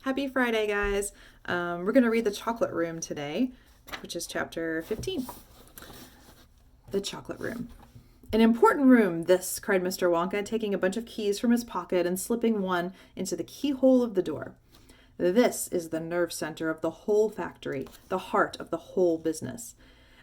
Happy Friday, guys. We're going to read The Chocolate Room today, which is chapter 15. The Chocolate Room. An important room, this, cried Mr. Wonka, taking a bunch of keys from his pocket and slipping one into the keyhole of the door. This is the nerve center of the whole factory, the heart of the whole business.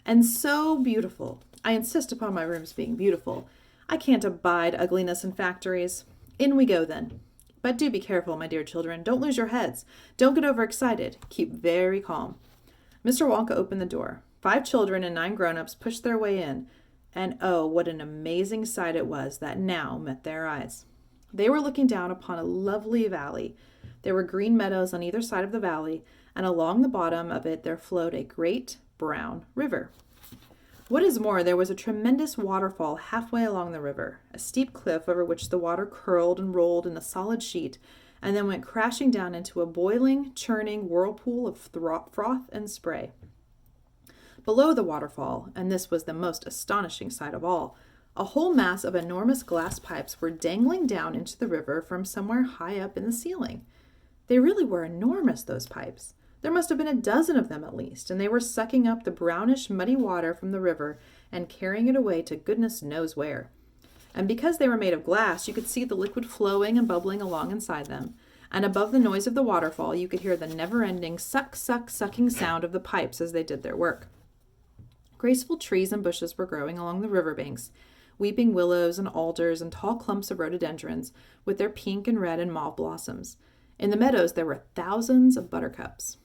And so beautiful. I insist upon my rooms being beautiful. I can't abide ugliness in factories. In we go, then. But do be careful, my dear children. Don't lose your heads. Don't get overexcited. Keep very calm. Mr. Wonka opened the door. 5 children and 9 grown-ups pushed their way in. And oh, what an amazing sight it was that now met their eyes. They were looking down upon a lovely valley. There were green meadows on either side of the valley, and along the bottom of it there flowed a great brown river. What is more, there was a tremendous waterfall halfway along the river, a steep cliff over which the water curled and rolled in a solid sheet, and then went crashing down into a boiling, churning whirlpool of froth and spray. Below the waterfall, and this was the most astonishing sight of all, a whole mass of enormous glass pipes were dangling down into the river from somewhere high up in the ceiling. They really were enormous, those pipes. There must have been a dozen of them at least, and they were sucking up the brownish, muddy water from the river and carrying it away to goodness knows where. And because they were made of glass, you could see the liquid flowing and bubbling along inside them, and above the noise of the waterfall you could hear the never-ending sucking sound of the pipes as they did their work. Graceful trees and bushes were growing along the river banks, weeping willows and alders and tall clumps of rhododendrons with their pink and red and mauve blossoms. In the meadows there were thousands of buttercups.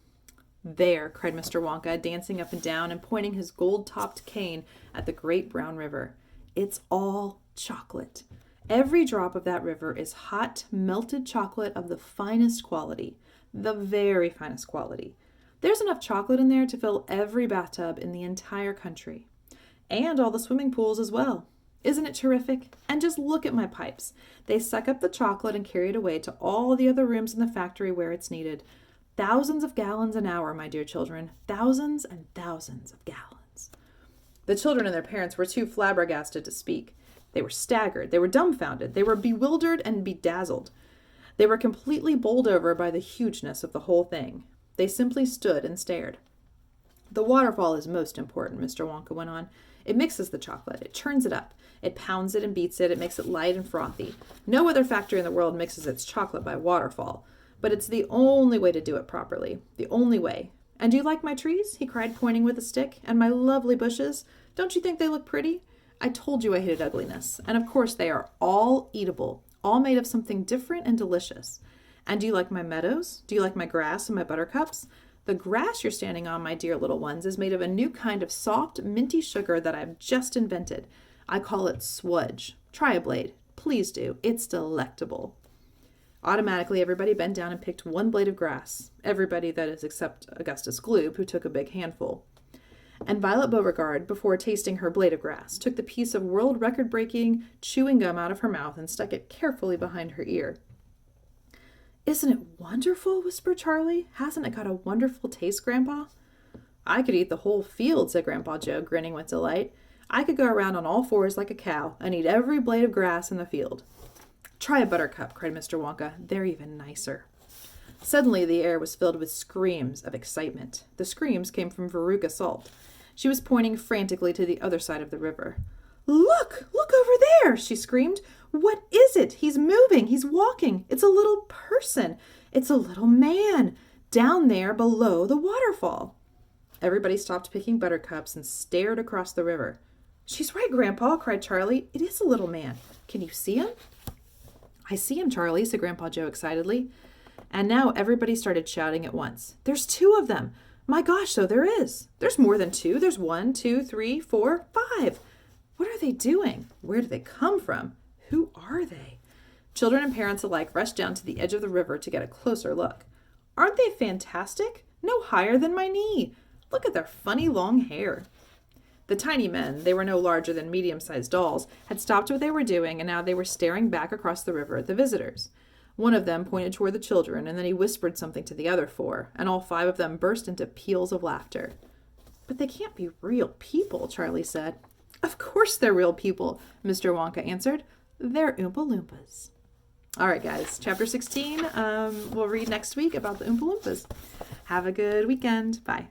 There, cried Mr. Wonka, dancing up and down and pointing his gold-topped cane at the great brown river. It's all chocolate. Every drop of that river is hot, melted chocolate of the finest quality, the very finest quality. There's enough chocolate in there to fill every bathtub in the entire country. And all the swimming pools as well. Isn't it terrific? And just look at my pipes. They suck up the chocolate and carry it away to all the other rooms in the factory where it's needed. Thousands of gallons an hour, my dear children. Thousands and thousands of gallons. The children and their parents were too flabbergasted to speak. They were staggered. They were dumbfounded. They were bewildered and bedazzled. They were completely bowled over by the hugeness of the whole thing. They simply stood and stared. The waterfall is most important, Mr. Wonka went on. It mixes the chocolate. It churns it up. It pounds it and beats it. It makes it light and frothy. No other factory in the world mixes its chocolate by waterfall. But it's the only way to do it properly. The only way. And do you like my trees? He cried, pointing with a stick. And my lovely bushes? Don't you think they look pretty? I told you I hated ugliness. And of course they are all eatable. All made of something different and delicious. And do you like my meadows? Do you like my grass and my buttercups? The grass you're standing on, my dear little ones, is made of a new kind of soft, minty sugar that I've just invented. I call it swudge. Try a blade. Please do. It's delectable. Automatically, everybody bent down and picked one blade of grass. Everybody, that is, except Augustus Gloop, who took a big handful. And Violet Beauregard, before tasting her blade of grass, took the piece of world record-breaking chewing gum out of her mouth and stuck it carefully behind her ear. Isn't it wonderful? Whispered Charlie. Hasn't it got a wonderful taste, Grandpa? I could eat the whole field, said Grandpa Joe, grinning with delight. I could go around on all fours like a cow and eat every blade of grass in the field. Try a buttercup, cried Mr. Wonka. They're even nicer. Suddenly the air was filled with screams of excitement. The screams came from Veruca Salt. She was pointing frantically to the other side of the river. Look! Look over there! She screamed. What is it? He's moving. He's walking. It's a little person. It's a little man. Down there below the waterfall. Everybody stopped picking buttercups and stared across the river. She's right, Grandpa, cried Charlie. It is a little man. Can you see him? I see him, Charlie, said Grandpa Joe excitedly. And now everybody started shouting at once. There's 2 of them. My gosh, so there is. There's more than 2. There's 1, 2, 3, 4, 5. What are they doing? Where do they come from? Who are they? Children and parents alike rushed down to the edge of the river to get a closer look. Aren't they fantastic? No higher than my knee. Look at their funny long hair. The tiny men, they were no larger than medium-sized dolls, had stopped what they were doing, and now they were staring back across the river at the visitors. One of them pointed toward the children, and then he whispered something to the other 4, and all 5 of them burst into peals of laughter. But they can't be real people, Charlie said. Of course they're real people, Mr. Wonka answered. They're Oompa Loompas. All right, guys. Chapter 16, we'll read next week about the Oompa Loompas. Have a good weekend. Bye.